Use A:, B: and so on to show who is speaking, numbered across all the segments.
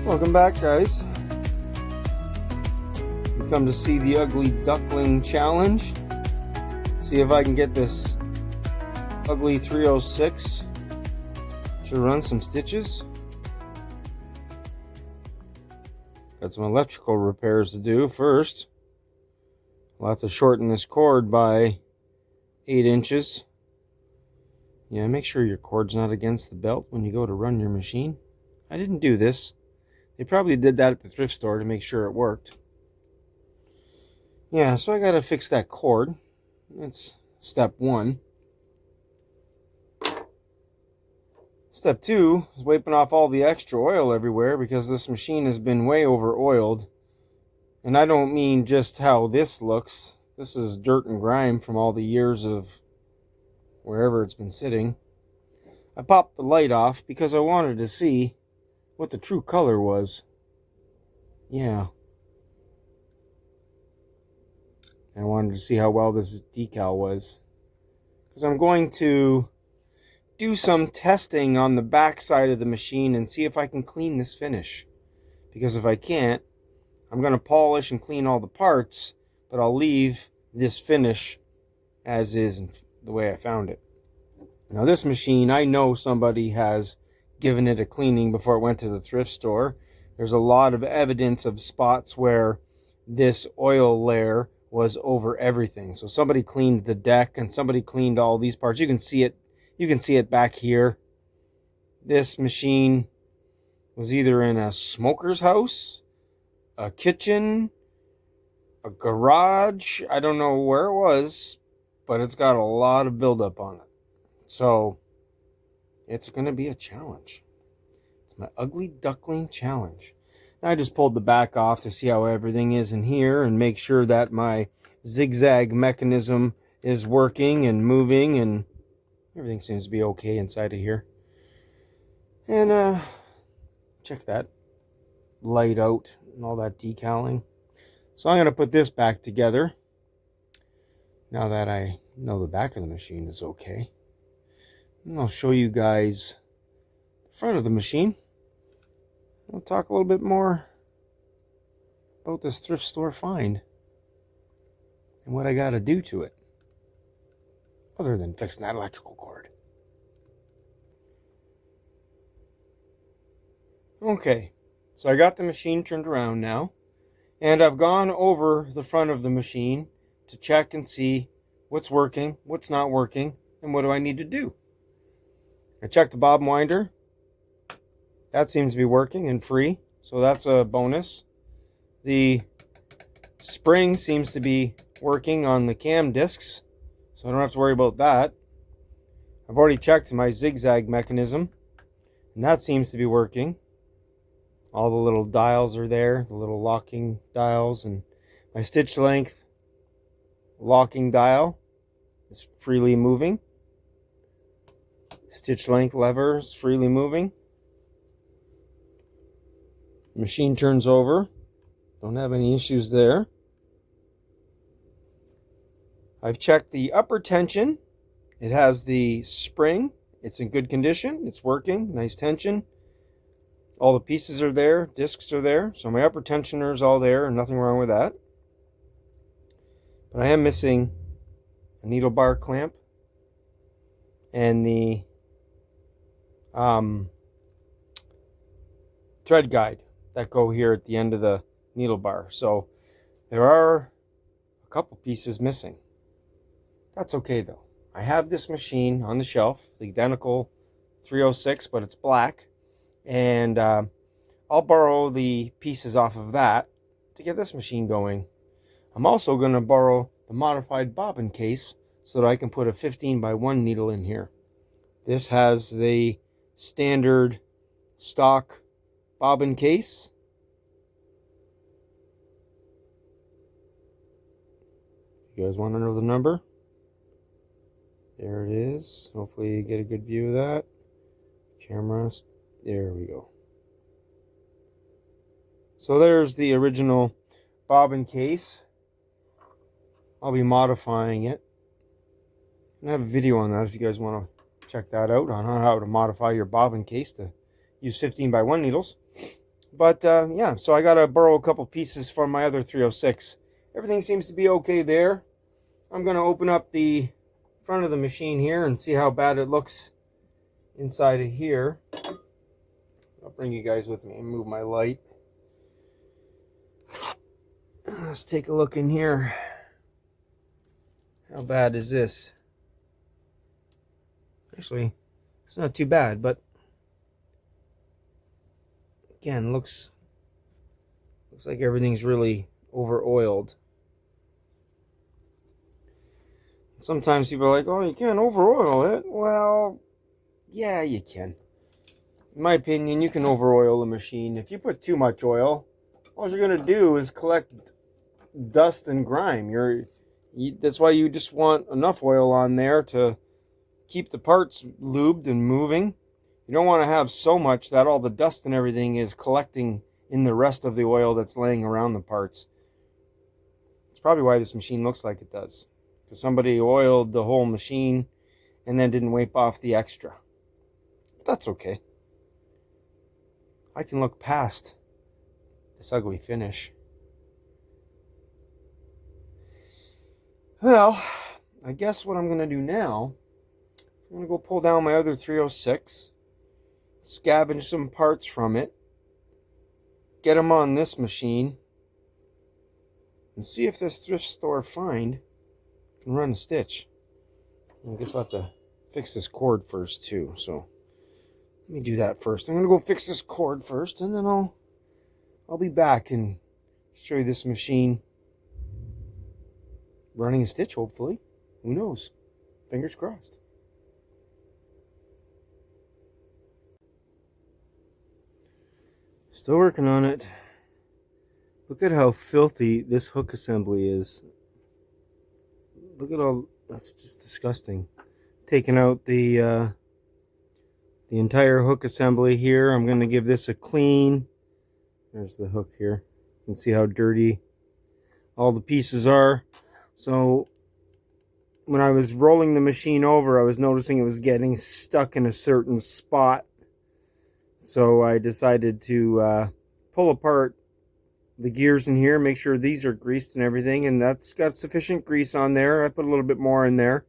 A: Welcome back, guys. We come to see the ugly duckling challenge. See if I can get this ugly 306 to run some stitches. Got some electrical repairs to do first. I'll have to shorten this cord by 8 inches. Yeah, make sure your cord's not against the belt when you go to run your machine. I didn't do this. They probably did that at the thrift store to make sure it worked. Yeah, so I gotta fix that cord. That's step 1. Step 2 is wiping off all the extra oil everywhere because this machine has been way over oiled. And I don't mean just how this looks. This is dirt and grime from all the years of wherever it's been sitting. I popped the light off because I wanted to see what the true color was. Yeah. I wanted to see how well this decal was. Because I'm going to do some testing on the back side of the machine and see if I can clean this finish. Because if I can't, I'm going to polish and clean all the parts, but I'll leave this finish as is the way I found it. Now this machine, I know somebody has given it a cleaning before it went to the thrift store. There's a lot of evidence of spots where this oil layer was over everything. So somebody cleaned the deck and somebody cleaned all these parts. You can see it back here. This machine was either in a smoker's house, a kitchen, a garage. I don't know where it was, but it's got a lot of buildup on it. So it's going to be a challenge. It's my ugly duckling challenge. Now I just pulled the back off to see how everything is in here and make sure that my zigzag mechanism is working and moving and everything seems to be okay inside of here. And check that light out and all that decaling. So I'm going to put this back together now that I know the back of the machine is okay. And I'll show you guys the front of the machine. I'll talk a little bit more about this thrift store find and what I got to do to it, other than fixing that electrical cord. Okay, so I got the machine turned around now, and I've gone over the front of the machine to check and see what's working, what's not working, and what do I need to do. I checked the bobbin winder. That seems to be working and free, so that's a bonus. The spring seems to be working on the cam discs, so I don't have to worry about that. I've already checked my zigzag mechanism, and that seems to be working. All the little dials are there, the little locking dials, and my stitch length locking dial is freely moving. Stitch length lever is freely moving. Machine turns over. Don't have any issues there. I've checked the upper tension. It has the spring. It's in good condition. It's working. Nice tension. All the pieces are there. Discs are there. So my upper tensioner is all there and nothing wrong with that. But I am missing a needle bar clamp and the thread guide that go here at the end of the needle bar. So there are a couple pieces missing. That's okay though. I have this machine on the shelf, the identical 306, but it's black, and I'll borrow the pieces off of that to get this machine going. I'm also going to borrow the modified bobbin case so that I can put a 15x1 needle in here. This has the standard stock bobbin case. You guys want to know the number? There it is. Hopefully you get a good view of that. Camera. There we go. So there's the original bobbin case. I'll be modifying it. I have a video on that if you guys want to check that out on how to modify your bobbin case to use 15x1 needles. But yeah, so I gotta borrow a couple pieces from my other 306. Everything seems to be okay there. I'm gonna open up the front of the machine here and see how bad it looks inside of here. I'll bring you guys with me and move my light. Let's take a look in here. How bad is this? Actually, it's not too bad, but again, looks like everything's really over oiled. Sometimes people are like, oh, you can't over oil it. Well, yeah, you can. In my opinion, you can over oil a machine. If you put too much oil, all you're gonna do is collect dust and grime. That's why you just want enough oil on there to keep the parts lubed and moving. You don't want to have so much that all the dust and everything is collecting in the rest of the oil that's laying around the parts. It's probably why this machine looks like it does, because somebody oiled the whole machine and then didn't wipe off the extra. But that's okay. I can look past this ugly finish. Well, I guess what I'm going to do now is I'm going to go pull down my other 306, scavenge some parts from it, get them on this machine, and see if this thrift store find can run a stitch. I guess I'll have to fix this cord first too, so let me do that first. I'm going to go fix this cord first, and then I'll be back and show you this machine running a stitch, hopefully. Who knows? Fingers crossed. Still working on it. Look at how filthy this hook assembly is. Look at all, that's just disgusting. Taking out the entire hook assembly here. I'm going to give this a clean. There's the hook here. You can see how dirty all the pieces are. So when I was rolling the machine over, I was noticing it was getting stuck in a certain spot. So I decided to pull apart the gears in here, make sure these are greased and everything, and that's got sufficient grease on there. I put a little bit more in there,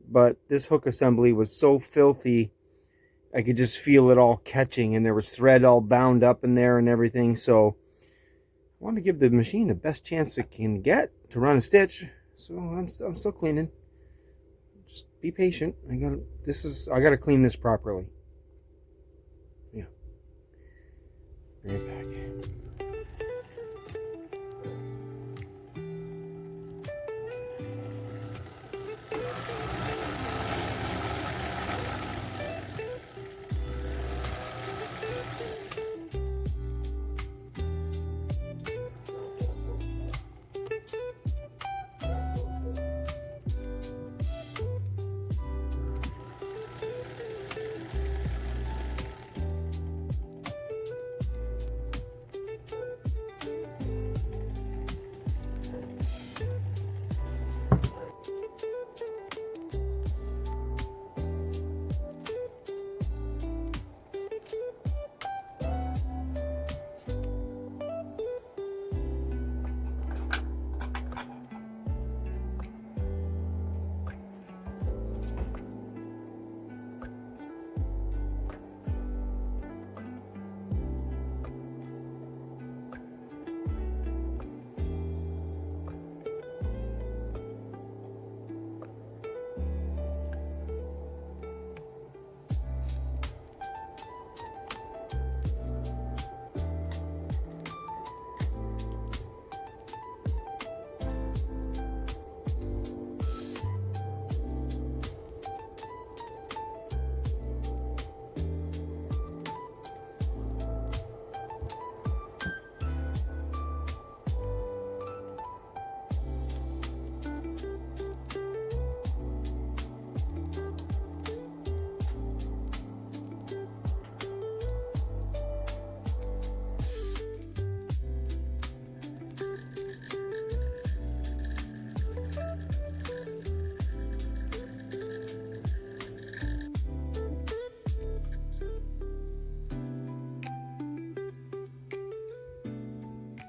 A: but this hook assembly was so filthy, I could just feel it all catching, and there was thread all bound up in there and everything. So I want to give the machine the best chance it can get to run a stitch. So I'm still cleaning. Just be patient. I gotta clean this properly. Yeah. Right back.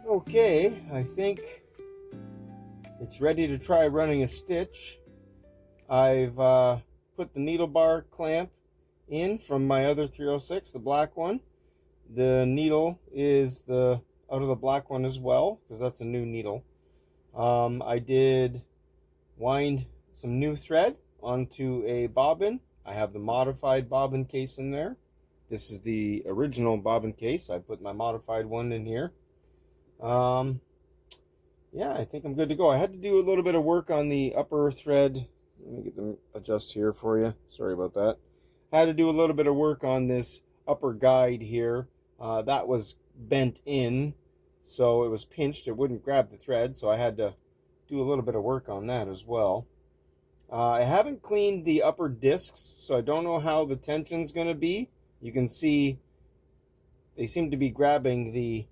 A: Okay, I think it's ready to try running a stitch. I've put the needle bar clamp in from my other 306, the black one. The needle is out of the black one as well, because that's a new needle. I did wind some new thread onto a bobbin. I have the modified bobbin case in there. This is the original bobbin case. I put my modified one in here. Yeah, I think I'm good to go. I had to do a little bit of work on the upper thread. Let me get them adjust here for you. Sorry about that. I had to do a little bit of work on this upper guide here. That was bent in, so it was pinched. It wouldn't grab the thread, so I had to do a little bit of work on that as well. I haven't cleaned the upper discs, so I don't know how the tension's going to be. You can see they seem to be grabbing the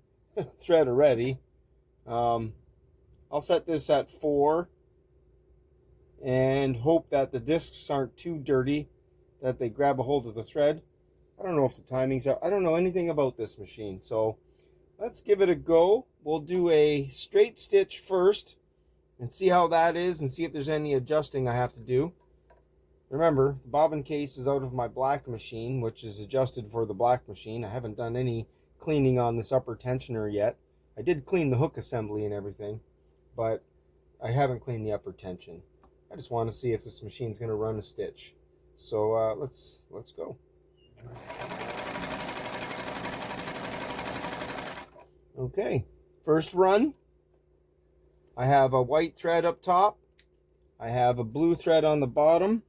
A: thread already. I'll set this at 4 and hope that the discs aren't too dirty, that they grab a hold of the thread. I don't know if the timing's out. I don't know anything about this machine, so let's give it a go. We'll do a straight stitch first and see how that is and see if there's any adjusting I have to do. Remember, the bobbin case is out of my black machine, which is adjusted for the black machine. I haven't done any cleaning on this upper tensioner yet. I did clean the hook assembly and everything, but I haven't cleaned the upper tension. I just want to see if this machine's going to run a stitch. So let's go. Okay, first run. I have a white thread up top. I have a blue thread on the bottom.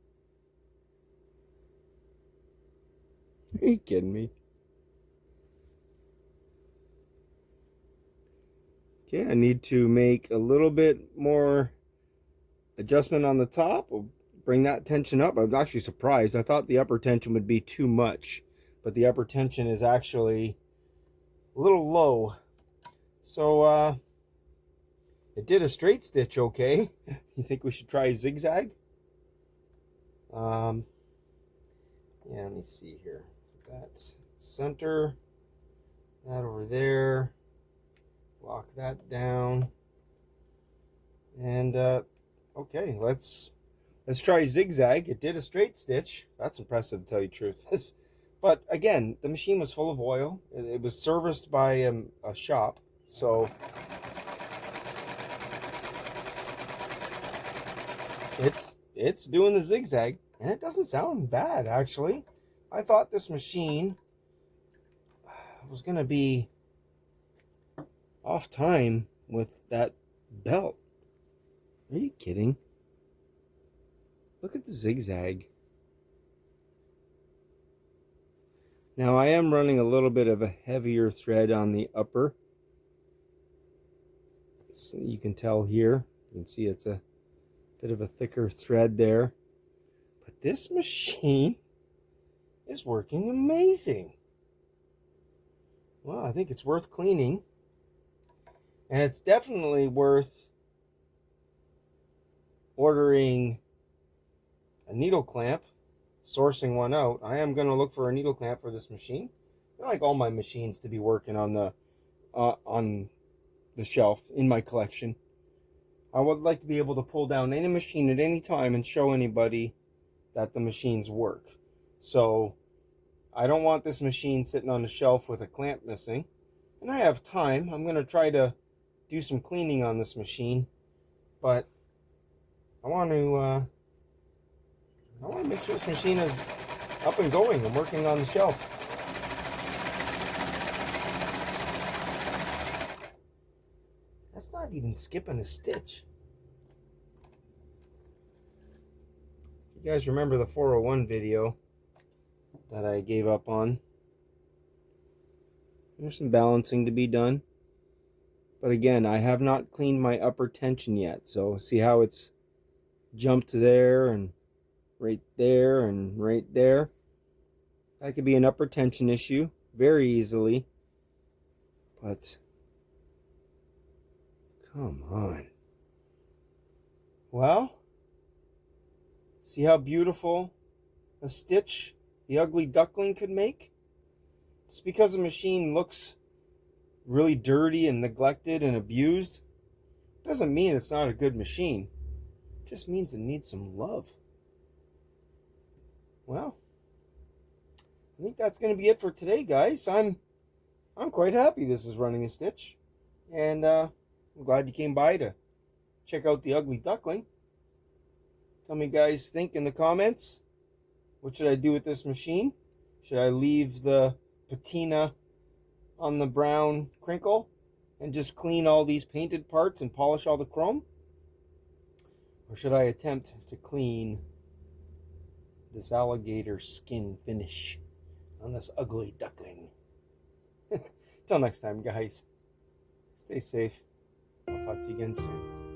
A: Are you kidding me? Okay, I need to make a little bit more adjustment on the top. We'll bring that tension up. I was actually surprised. I thought the upper tension would be too much, but the upper tension is actually a little low. So it did a straight stitch okay. You think we should try zigzag? Yeah, let me see here. That center, that over there. Lock that down. And okay, let's try zigzag. It did a straight stitch. That's impressive, to tell you the truth. But again, the machine was full of oil. It was serviced by a shop, so it's doing the zigzag, and it doesn't sound bad actually. I thought this machine was gonna be off time with that belt. Are you kidding? Look at the zigzag. Now I am running a little bit of a heavier thread on the upper. So you can tell here. You can see it's a bit of a thicker thread there. But this machine is working amazing. Well, I think it's worth cleaning. And it's definitely worth ordering a needle clamp, sourcing one out. I am going to look for a needle clamp for this machine. I like all my machines to be working on the shelf in my collection. I would like to be able to pull down any machine at any time and show anybody that the machines work. So I don't want this machine sitting on the shelf with a clamp missing. And I have time. I'm going to try to do some cleaning on this machine, but I want to make sure this machine is up and going and working on the shelf. That's not even skipping a stitch. If you guys remember the 401 video that I gave up on, there's some balancing to be done. But again, I have not cleaned my upper tension yet. So see how it's jumped there and right there and right there? That could be an upper tension issue very easily. But come on. Well, see how beautiful a stitch the ugly duckling could make? Just because the machine looks really dirty and neglected and abused doesn't mean it's not a good machine. It just means it needs some love. Well, I think that's going to be it for today, guys. I'm quite happy this is running a stitch, and I'm glad you came by to check out the ugly duckling. Tell me, guys, think in the comments. What should I do with this machine? Should I leave the patina on the brown crinkle and just clean all these painted parts and polish all the chrome? Or should I attempt to clean this alligator skin finish on this ugly duckling? Till next time, guys. Stay safe. I'll talk to you again soon.